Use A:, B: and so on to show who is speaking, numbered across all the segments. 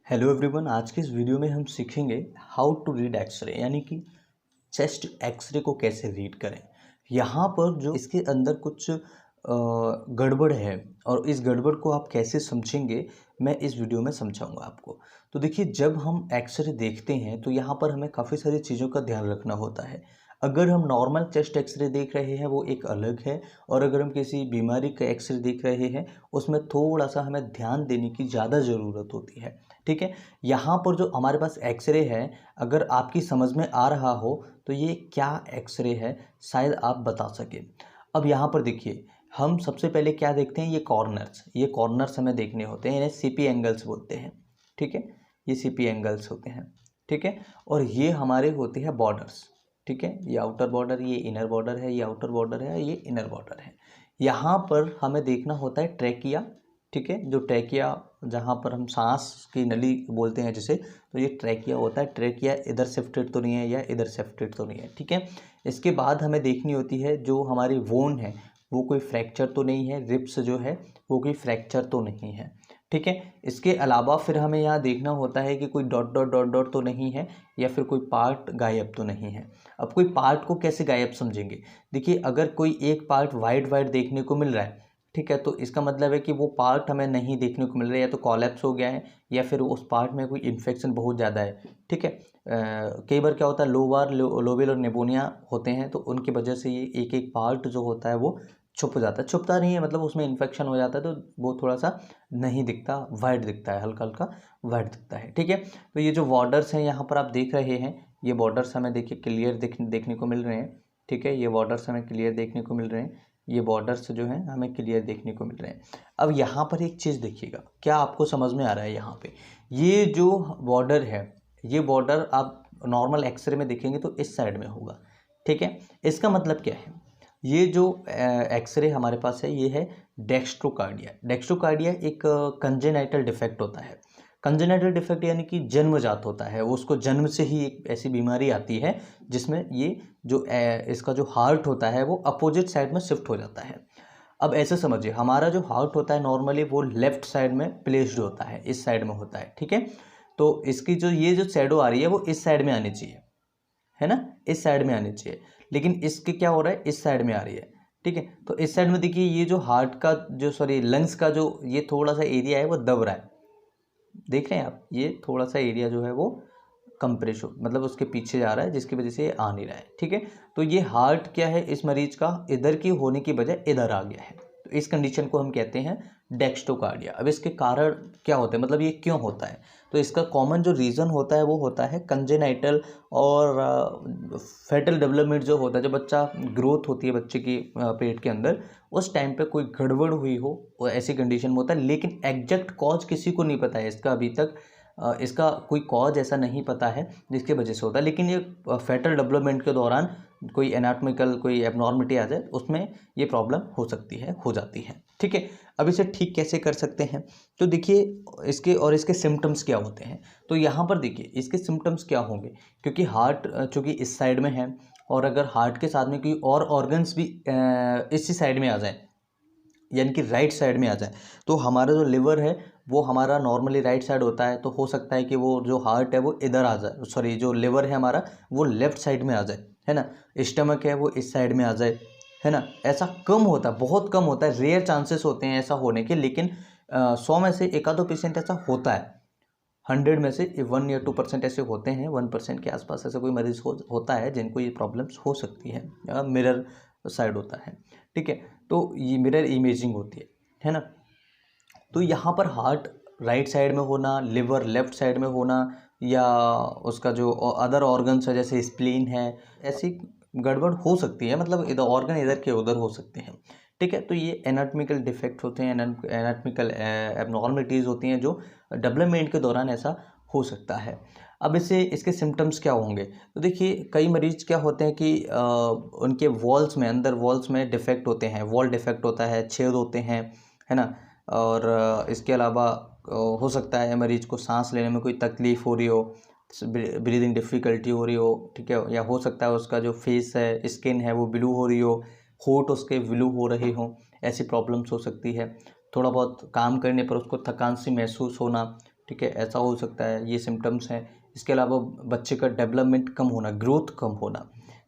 A: Hello everyone. आज के इस वीडियो में हम सीखेंगे हाउ टू रीड एक्सरे, यानी कि चेस्ट एक्सरे को कैसे रीड करें। यहाँ पर जो इसके अंदर कुछ गड़बड़ है और इस गड़बड़ को आप कैसे समझेंगे मैं इस वीडियो में समझाऊंगा आपको। तो देखिए, जब हम एक्सरे देखते हैं तो यहाँ पर हमें काफ़ी सारी चीज़ों का ध्यान रखना होता है। अगर हम नॉर्मल चेस्ट एक्सरे देख रहे हैं वो एक अलग है, और अगर हम किसी बीमारी का एक्सरे देख रहे हैं उसमें थोड़ा सा हमें ध्यान देने की ज़्यादा ज़रूरत होती है। ठीक है, यहाँ पर जो हमारे पास एक्सरे है, अगर आपकी समझ में आ रहा हो तो ये क्या एक्सरे है शायद आप बता सकें। अब यहाँ पर देखिए, हम सबसे पहले क्या देखते हैं, ये कॉर्नर्स हमें देखने होते हैं, इन्हें सीपी एंगल्स बोलते हैं। ठीक है, ये सीपी एंगल्स होते हैं। ठीक है, और ये हमारे होते हैं बॉर्डर्स। ठीक है, ये आउटर बॉर्डर, ये इनर बॉर्डर है, ये आउटर बॉर्डर है, ये इनर बॉर्डर है। यहाँ पर हमें देखना होता है ट्रैकिया। ठीक है, जो ट्रैकिया, जहाँ पर हम सांस की नली बोलते हैं जिसे, तो ये ट्रैकिया होता है। ट्रैकिया इधर शिफ्टेड तो नहीं है या इधर शिफ्टेड तो नहीं है। ठीक है, इसके बाद हमें देखनी होती है जो हमारी वोन है वो कोई फ्रैक्चर तो नहीं है, रिब्स जो है वो कोई फ्रैक्चर तो नहीं है। ठीक है, इसके अलावा फिर हमें यहाँ देखना होता है कि कोई डॉट डॉट डॉट डॉट तो नहीं है, या फिर कोई पार्ट गायब तो नहीं है। अब कोई पार्ट को कैसे गायब समझेंगे, देखिए, अगर कोई एक पार्ट वाइट वाइट देखने को मिल रहा है, ठीक है, तो इसका मतलब है कि वो पार्ट हमें नहीं देखने को मिल रहा है, या तो कोलैप्स हो गया है या फिर उस पार्ट में कोई इन्फेक्शन बहुत ज़्यादा है। ठीक है, कई बार क्या होता है, लोबेल और निमोनिया होते हैं, तो उनकी वजह से ये एक एक पार्ट जो होता है वो छुप जाता है, छुपता नहीं है, मतलब उसमें इन्फेक्शन हो जाता है, तो वो थोड़ा सा नहीं दिखता, वाइट दिखता है, हल्का हल्का वाइट दिखता है। ठीक है, तो ये जो बॉर्डर्स हैं यहाँ पर आप देख रहे हैं, ये बॉर्डर्स हमें देखिए क्लियर देखने को मिल रहे हैं। ठीक है, ये बॉर्डर्स हमें क्लियर देखने को मिल रहे हैं, ये बॉर्डर्स जो हैं हमें क्लियर देखने को मिल रहे हैं। अब यहाँ पर एक चीज़ देखिएगा, क्या आपको समझ में आ रहा है, यहाँ पे ये जो बॉर्डर है, ये बॉर्डर आप नॉर्मल एक्सरे में देखेंगे तो इस साइड में होगा। ठीक है, इसका मतलब क्या है, ये जो एक्सरे हमारे पास है ये है डेक्स्ट्रोकार्डिया। डेक्स्ट्रोकार्डिया एक कंजेनाइटल डिफेक्ट होता है। कंजेनाइटल डिफेक्ट यानी कि जन्मजात होता है, उसको जन्म से ही एक ऐसी बीमारी आती है जिसमें ये जो इसका जो हार्ट होता है वो अपोजिट साइड में शिफ्ट हो जाता है। अब ऐसे समझिए, हमारा जो हार्ट होता है नॉर्मली वो लेफ्ट साइड में प्लेस्ड होता है, इस साइड में होता है। ठीक है, तो इसकी जो ये जो शैडो आ रही है वो इस साइड में आनी चाहिए, है ना, इस साइड में आनी चाहिए, लेकिन इसके क्या हो रहा है, इस साइड में आ रही है। ठीक है, तो इस साइड में देखिए, ये जो हार्ट का जो लंग्स का जो ये थोड़ा सा एरिया है वो दब रहा है, देख रहे हैं आप, ये थोड़ा सा एरिया जो है वो कंप्रेस हो, मतलब उसके पीछे जा रहा है, जिसकी वजह से ये आ नहीं रहा है। ठीक है, तो ये हार्ट क्या है, इस मरीज का इधर की होने की बजाय इधर आ गया है, तो इस कंडीशन को हम कहते हैं डेक्स्ट्रोकार्डिया। अब इसके कारण क्या होते हैं, मतलब ये क्यों होता है, तो इसका कॉमन जो रीज़न होता है वो होता है कंजेनाइटल और फेटल डेवलपमेंट जो होता है, जो बच्चा ग्रोथ होती है बच्चे की पेट के अंदर, उस टाइम पे कोई गड़बड़ हुई हो, वो ऐसी कंडीशन में होता है। लेकिन एग्जैक्ट कॉज किसी को नहीं पता है इसका, अभी तक इसका कोई कॉज ऐसा नहीं पता है जिसकी वजह से होता है। लेकिन ये फेटल डेवलपमेंट के दौरान कोई एनाटॉमिकल कोई एबनॉर्मिटी आ जाए, उसमें ये प्रॉब्लम हो सकती है, हो जाती है। ठीक है, अब इसे ठीक कैसे कर सकते हैं, तो देखिए, इसके सिम्टम्स क्या होते हैं। तो यहाँ पर देखिए, इसके सिम्टम्स क्या होंगे, क्योंकि हार्ट चूँकि इस साइड में है, और अगर हार्ट के साथ में कोई और ऑर्गन्स भी इसी साइड में आ जाए, यानी कि राइट साइड में आ जाए, तो हमारा जो लिवर है वो हमारा नॉर्मली राइट साइड होता है, तो हो सकता है कि वो जो हार्ट है वो इधर आ जाए, सॉरी, जो लिवर है हमारा वो लेफ्ट साइड में आ जाए, है ना, स्टमक है वो इस साइड में आ जाए, है ना। ऐसा कम होता है, बहुत कम होता है, रेयर चांसेस होते हैं ऐसा होने के, लेकिन 100 में से एक आधो पेशेंट ऐसा होता है, 100 में से 1 या 2% ऐसे होते हैं, 1% के आसपास ऐसा कोई मरीज होता है जिनको ये प्रॉब्लम्स हो सकती है। मिरर साइड होता है। ठीक है, तो ये मिरर इमेजिंग होती है ना। तो यहाँ पर हार्ट राइट साइड में होना, लिवर लेफ्ट साइड में होना, या उसका जो अदर ऑर्गन्स है जैसे स्प्लीन है, ऐसी गड़बड़ हो सकती है, मतलब इधर ऑर्गन इधर के उधर हो सकते हैं। ठीक है, तो ये एनाटॉमिकल डिफेक्ट होते हैं, एनाटॉमिकल एबनॉर्मलिटीज़ होती हैं जो डेवलपमेंट के दौरान ऐसा हो सकता है। अब इसके सिम्टम्स क्या होंगे, तो देखिए, कई मरीज क्या होते हैं कि उनके वॉल्स में, अंदर वॉल्स में डिफेक्ट होते हैं, वॉल डिफेक्ट होता है, छेद होते हैं, है ना। और इसके अलावा हो सकता है मरीज को सांस लेने में कोई तकलीफ़ हो रही हो, ब्रीदिंग डिफ़िकल्टी हो रही हो। ठीक है, या हो सकता है उसका जो फेस है, स्किन है वो ब्लू हो रही हो, होंठ उसके ब्लू हो रहे हों, ऐसी प्रॉब्लम्स हो सकती है। थोड़ा बहुत काम करने पर उसको थकान सी महसूस होना, ठीक है, ऐसा हो सकता है, ये सिम्टम्स हैं। इसके अलावा बच्चे का डेवलपमेंट कम होना, ग्रोथ कम होना,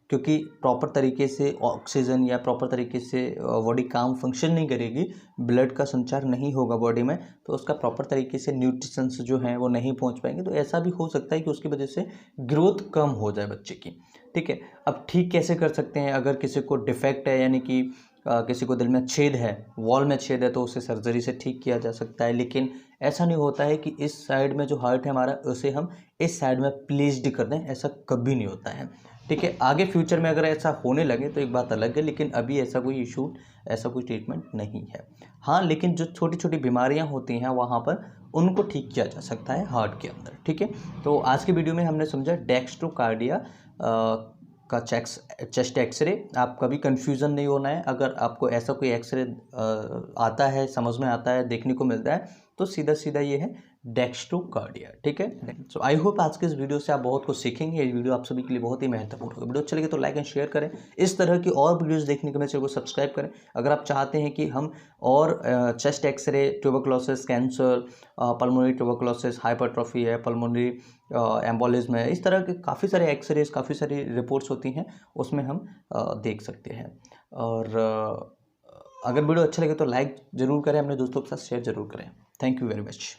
A: क्योंकि प्रॉपर तरीके से ऑक्सीजन या प्रॉपर तरीके से बॉडी काम फंक्शन नहीं करेगी, ब्लड का संचार नहीं होगा बॉडी में, तो उसका प्रॉपर तरीके से न्यूट्रिशंस जो हैं वो नहीं पहुंच पाएंगे। तो ऐसा भी हो सकता है कि उसकी वजह से ग्रोथ कम हो जाए बच्चे की। ठीक है, अब ठीक कैसे कर सकते हैं? अगर किसी को डिफेक्ट है, यानी कि किसी को दिल में छेद है, वॉल में छेद है, तो उसे सर्जरी से ठीक किया जा सकता है। लेकिन ऐसा नहीं होता है कि इस साइड में जो हार्ट है हमारा, उसे हम इस साइड में प्लेस्ड कर दें, ऐसा कभी नहीं होता है। ठीक है, आगे फ्यूचर में अगर ऐसा होने लगे तो एक बात अलग है, लेकिन अभी ऐसा कोई इशू, ऐसा कोई ट्रीटमेंट नहीं है। हाँ, लेकिन जो छोटी छोटी बीमारियां होती हैं वहाँ पर उनको ठीक किया जा सकता है हार्ट के अंदर। ठीक है, तो आज की वीडियो में हमने समझा डेक्स्ट्रोकार्डिया का चेस्ट एक्सरे। आप कभी कंफ्यूजन नहीं होना है। अगर आपको ऐसा कोई एक्सरे आता है, समझ में आता है, देखने को मिलता है, तो सीधा सीधा ये है डेक्स्ट्रोकार्डिया। ठीक है, सो आई होप आज के इस वीडियो से आप बहुत कुछ सीखेंगे। ये वीडियो आप सभी के लिए बहुत ही महत्वपूर्ण होगा। वीडियो अच्छा लगे तो लाइक एंड शेयर करें। इस तरह की और वीडियोस देखने के लिए चैनल को सब्सक्राइब करें। अगर आप चाहते हैं कि हम और chest x-ray, tuberculosis, cancer, pulmonary tuberculosis, hypertrophy है, पल्मोनरी एम्बोलिज्म है, इस तरह के काफ़ी सारे एक्सरेज, काफ़ी सारी रिपोर्ट्स होती हैं, उसमें हम देख सकते हैं। और अगर वीडियो अच्छा लगे तो लाइक ज़रूर करें, अपने दोस्तों के साथ शेयर ज़रूर करें। Thank you very much.